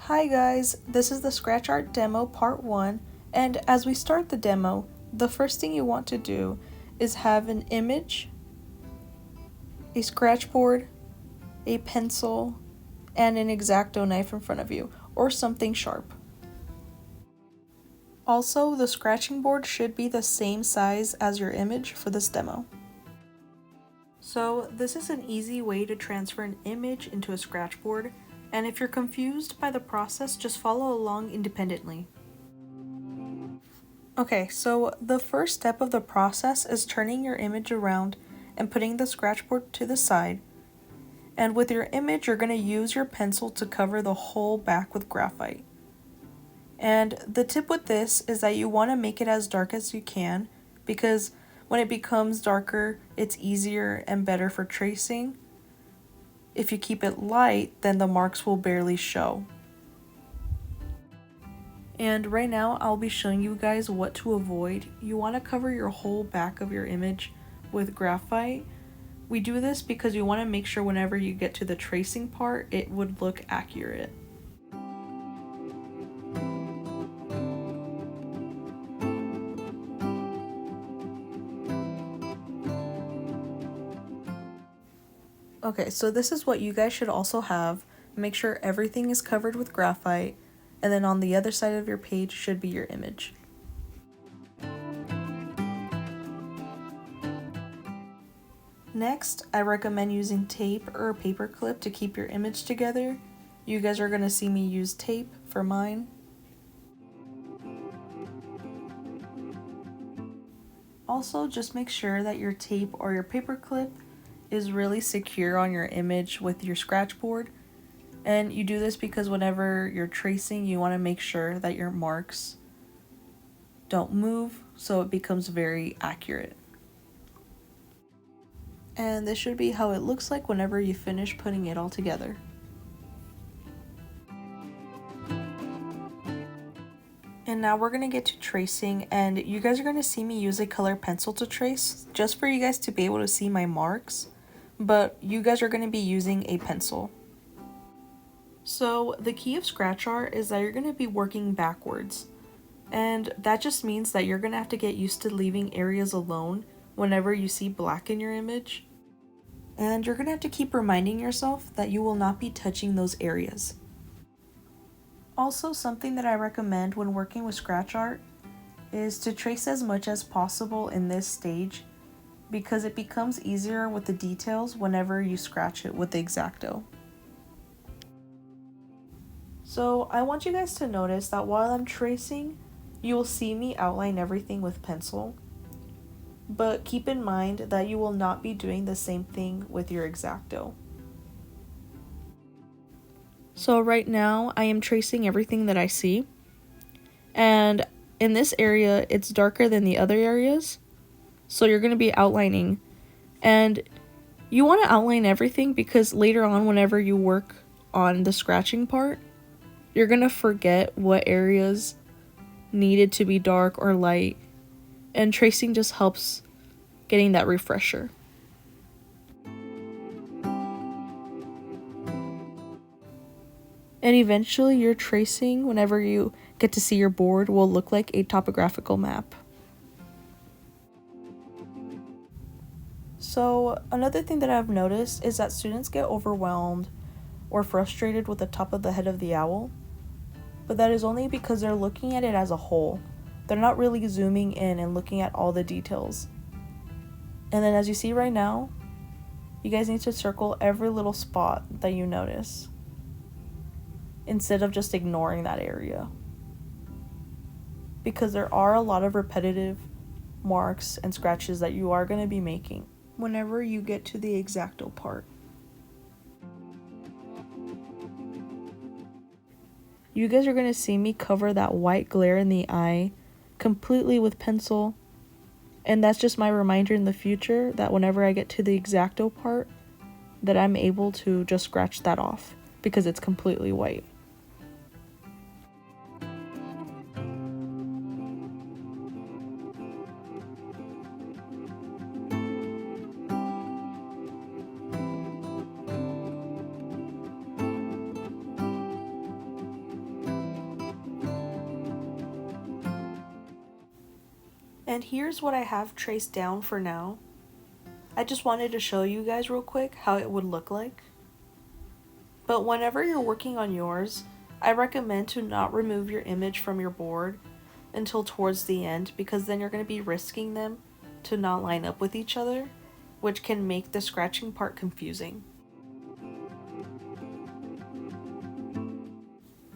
Hi guys, this is the Scratch Art demo part 1, and as we start the demo, the first thing you want to do is have an image, a scratch board, a pencil, and an X-Acto knife in front of you, or something sharp. Also, the scratching board should be the same size as your image for this demo. So this is an easy way to transfer an image into a scratch board, and if you're confused by the process, just follow along independently. Okay, so the first step of the process is turning your image around and putting the scratch board to the side. And with your image, you're going to use your pencil to cover the whole back with graphite. And the tip with this is that you want to make it as dark as you can, because when it becomes darker, it's easier and better for tracing. If you keep it light, then the marks will barely show. And right now I'll be showing you guys what to avoid. You want to cover your whole back of your image with graphite. We do this because you want to make sure whenever you get to the tracing part, it would look accurate. Okay, so this is what you guys should also have. Make sure everything is covered with graphite, and then on the other side of your page should be your image. Next, I recommend using tape or a paper clip to keep your image together. You guys are going to see me use tape for mine. Also, just make sure that your tape or your paper clip is really secure on your image with your scratch board. And you do this because whenever you're tracing, you want to make sure that your marks don't move, so it becomes very accurate. And this should be how it looks like whenever you finish putting it all together. And now we're going to get to tracing, and you guys are going to see me use a color pencil to trace, just for you guys to be able to see my marks, but you guys are going to be using a pencil. So the key of scratch art is that you're going to be working backwards, and that just means that you're going to have to get used to leaving areas alone whenever you see black in your image, and you're going to have to keep reminding yourself that you will not be touching those areas. Also, something that I recommend when working with scratch art is to trace as much as possible in this stage, because it becomes easier with the details whenever you scratch it with the X-Acto. So I want you guys to notice that while I'm tracing, you will see me outline everything with pencil, but keep in mind that you will not be doing the same thing with your X-Acto. So right now I am tracing everything that I see, and in this area it's darker than the other areas, so you're going to be outlining, and you want to outline everything because later on whenever you work on the scratching part, you're going to forget what areas needed to be dark or light, and tracing just helps getting that refresher. And eventually your tracing, whenever you get to see your board, will look like a topographical map. So another thing that I've noticed is that students get overwhelmed or frustrated with the top of the head of the owl, but that is only because they're looking at it as a whole. They're not really zooming in and looking at all the details. And then as you see right now, you guys need to circle every little spot that you notice, instead of just ignoring that area, because there are a lot of repetitive marks and scratches that you are going to be making whenever you get to the X-Acto part. You guys are going to see me cover that white glare in the eye completely with pencil, and that's just my reminder in the future that whenever I get to the X-Acto part, that I'm able to just scratch that off because it's completely white. And here's what I have traced down for now. I just wanted to show you guys real quick how it would look like. But whenever you're working on yours, I recommend to not remove your image from your board until towards the end, because then you're going to be risking them to not line up with each other, which can make the scratching part confusing.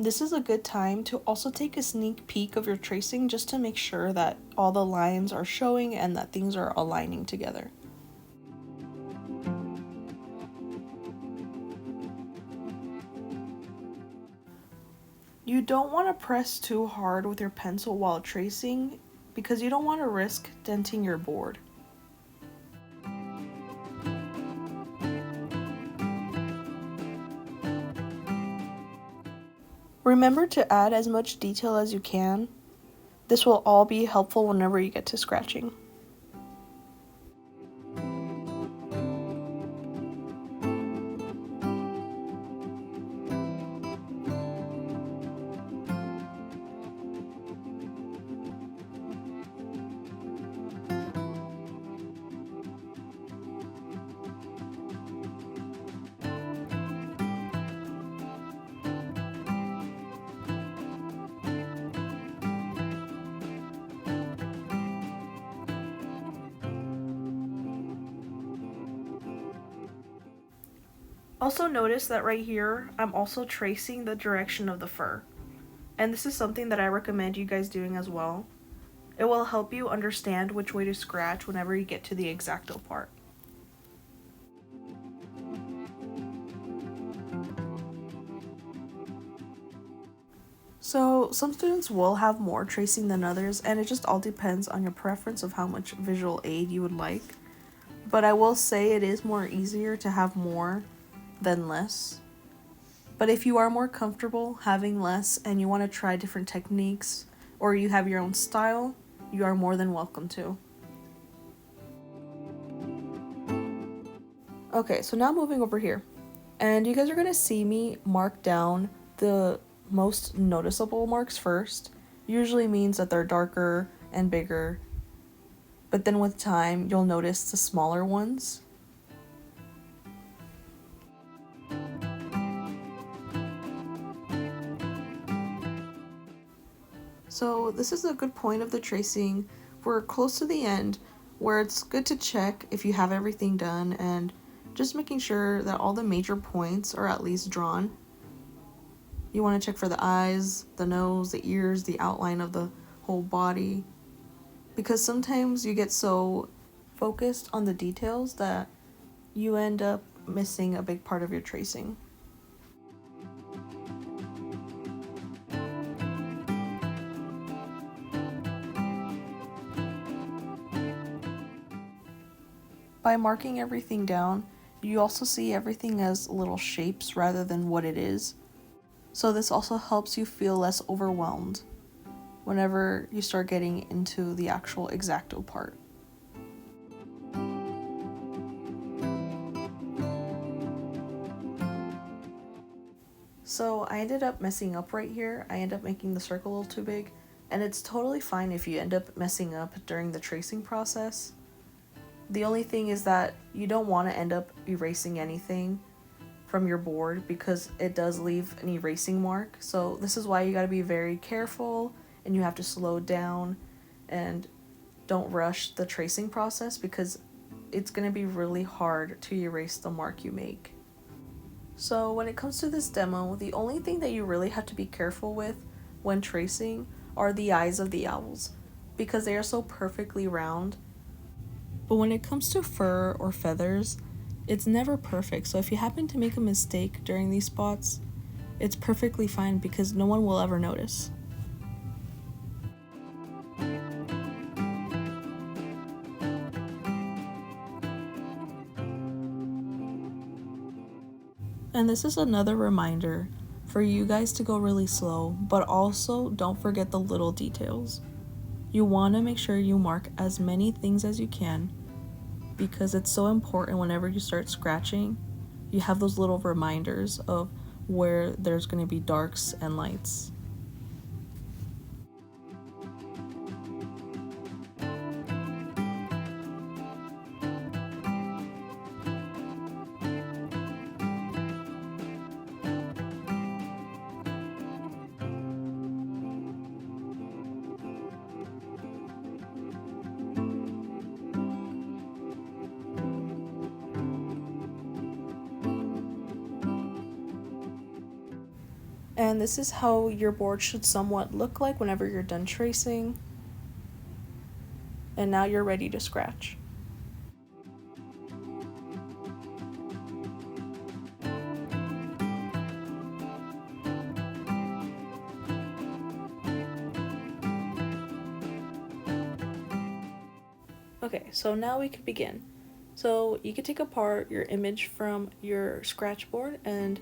This is a good time to also take a sneak peek of your tracing just to make sure that all the lines are showing and that things are aligning together. You don't want to press too hard with your pencil while tracing because you don't want to risk denting your board. Remember to add as much detail as you can. This will all be helpful whenever you get to scratching. Also notice that right here, I'm also tracing the direction of the fur. And this is something that I recommend you guys doing as well. It will help you understand which way to scratch whenever you get to the X-Acto part. So some students will have more tracing than others, and it just all depends on your preference of how much visual aid you would like. But I will say it is more easier to have more than less. But if you are more comfortable having less and you want to try different techniques or you have your own style, you are more than welcome to. Okay, so now moving over here. And you guys are going to see me mark down the most noticeable marks first. Usually means that they're darker and bigger. But then with time, you'll notice the smaller ones. So this is a good point of the tracing. We're close to the end where it's good to check if you have everything done and just making sure that all the major points are at least drawn. You want to check for the eyes, the nose, the ears, the outline of the whole body, because sometimes you get so focused on the details that you end up missing a big part of your tracing. By marking everything down, you also see everything as little shapes rather than what it is. So this also helps you feel less overwhelmed whenever you start getting into the actual X-Acto part. So I ended up messing up right here. I ended up making the circle a little too big, and it's totally fine if you end up messing up during the tracing process. The only thing is that you don't want to end up erasing anything from your board because it does leave an erasing mark. So this is why you got to be very careful and you have to slow down and don't rush the tracing process because it's going to be really hard to erase the mark you make. So when it comes to this demo, the only thing that you really have to be careful with when tracing are the eyes of the owls because they are so perfectly round. But when it comes to fur or feathers, it's never perfect. So if you happen to make a mistake during these spots, it's perfectly fine because no one will ever notice. And this is another reminder for you guys to go really slow, but also don't forget the little details. You want to make sure you mark as many things as you can because it's so important whenever you start scratching, you have those little reminders of where there's going to be darks and lights. And this is how your board should somewhat look like whenever you're done tracing. And now you're ready to scratch. Okay, so now we can begin. So you can take apart your image from your scratch board, and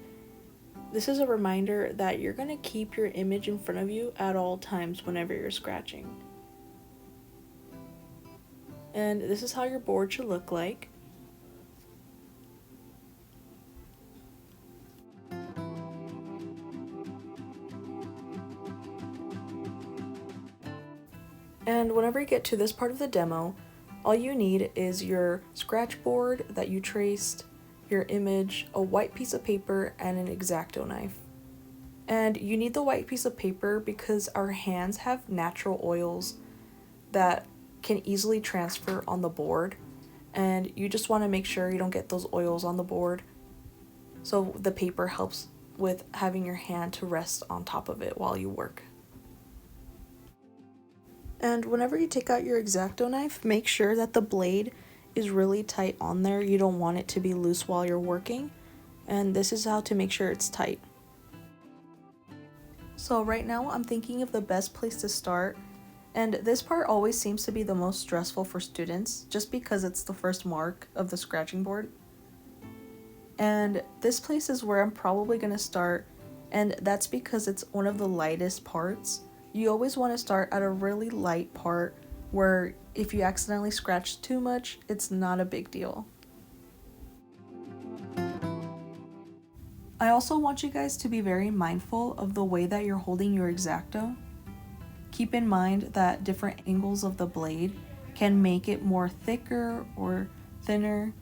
this is a reminder that you're going to keep your image in front of you at all times whenever you're scratching. And this is how your board should look like. And whenever you get to this part of the demo, all you need is your scratch board that you traced, your image, a white piece of paper, and an X-Acto knife. And you need the white piece of paper because our hands have natural oils that can easily transfer on the board, and you just want to make sure you don't get those oils on the board. So the paper helps with having your hand to rest on top of it while you work. And whenever you take out your X-Acto knife, make sure that the blade is really tight on there. You don't want it to be loose while you're working. And this is how to make sure it's tight. So right now I'm thinking of the best place to start. And this part always seems to be the most stressful for students, just because it's the first mark of the scratching board. And this place is where I'm probably going to start, and that's because it's one of the lightest parts. You always want to start at a really light part where if you accidentally scratch too much, it's not a big deal. I also want you guys to be very mindful of the way that you're holding your X-Acto. Keep in mind that different angles of the blade can make it more thicker or thinner.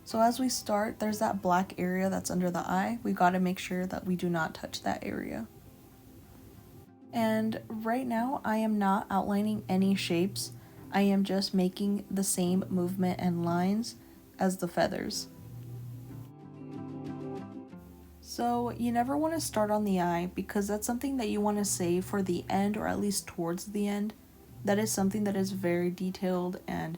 So as we start, there's that black area that's under the eye. We got to make sure that we do not touch that area. And right now I am not outlining any shapes. I am just making the same movement and lines as the feathers. So you never want to start on the eye because that's something that you want to save for the end, or at least towards the end. That is something that is very detailed and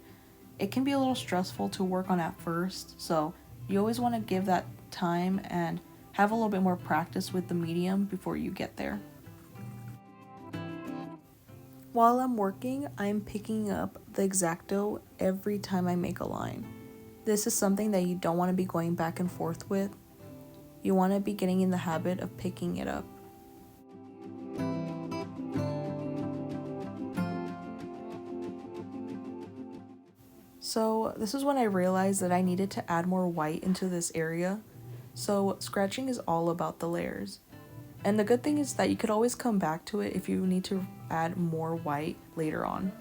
it can be a little stressful to work on at first. So you always want to give that time and have a little bit more practice with the medium before you get there. While I'm working, I'm picking up the X-Acto every time I make a line. This is something that you don't want to be going back and forth with. You want to be getting in the habit of picking it up. So this is when I realized that I needed to add more white into this area. So scratching is all about the layers. And the good thing is that you could always come back to it if you need to add more white later on.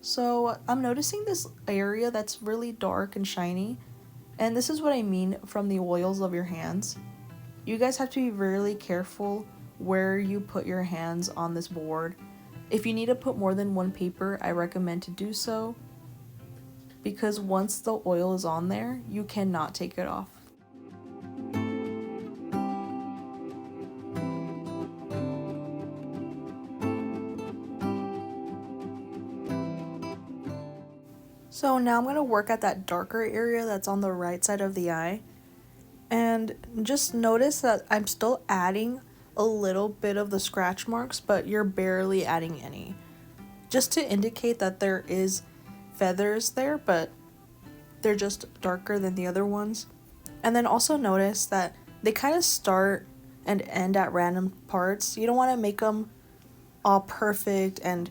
So I'm noticing this area that's really dark and shiny, and this is what I mean from the oils of your hands. You guys have to be really careful where you put your hands on this board. If you need to put more than one paper, I recommend to do so, because once the oil is on there, you cannot take it off. So now I'm going to work at that darker area that's on the right side of the eye. And just notice that I'm still adding a little bit of the scratch marks, but you're barely adding any. Just to indicate that there is feathers there, but they're just darker than the other ones. And then also notice that they kind of start and end at random parts. You don't want to make them all perfect and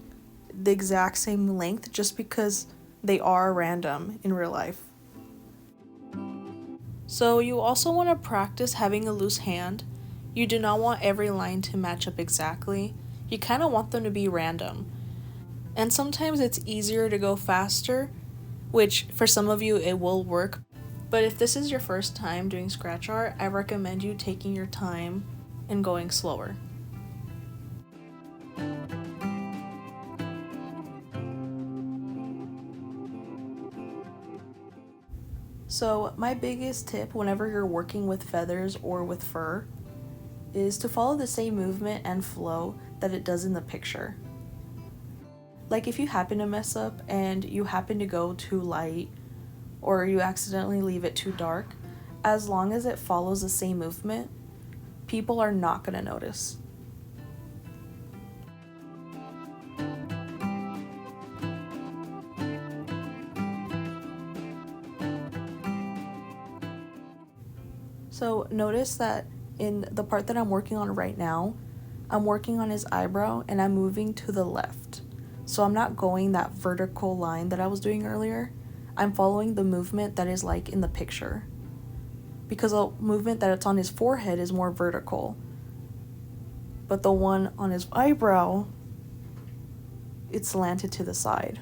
the exact same length just because they are random in real life. So you also want to practice having a loose hand. You do not want every line to match up exactly. You kind of want them to be random. And sometimes it's easier to go faster, which for some of you it will work. But if this is your first time doing scratch art, I recommend you taking your time and going slower. So my biggest tip whenever you're working with feathers or with fur is to follow the same movement and flow that it does in the picture. Like if you happen to mess up and you happen to go too light or you accidentally leave it too dark, as long as it follows the same movement, people are not going to notice. So notice that in the part that I'm working on right now, I'm working on his eyebrow and I'm moving to the left. So I'm not going that vertical line that I was doing earlier. I'm following the movement that is like in the picture. Because the movement that it's on his forehead is more vertical. But the one on his eyebrow, it's slanted to the side.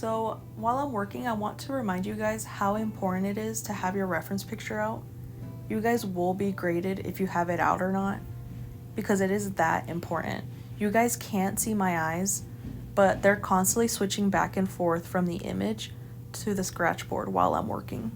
So while I'm working, I want to remind you guys how important it is to have your reference picture out. You guys will be graded if you have it out or not, because it is that important. You guys can't see my eyes, but they're constantly switching back and forth from the image to the scratch board while I'm working.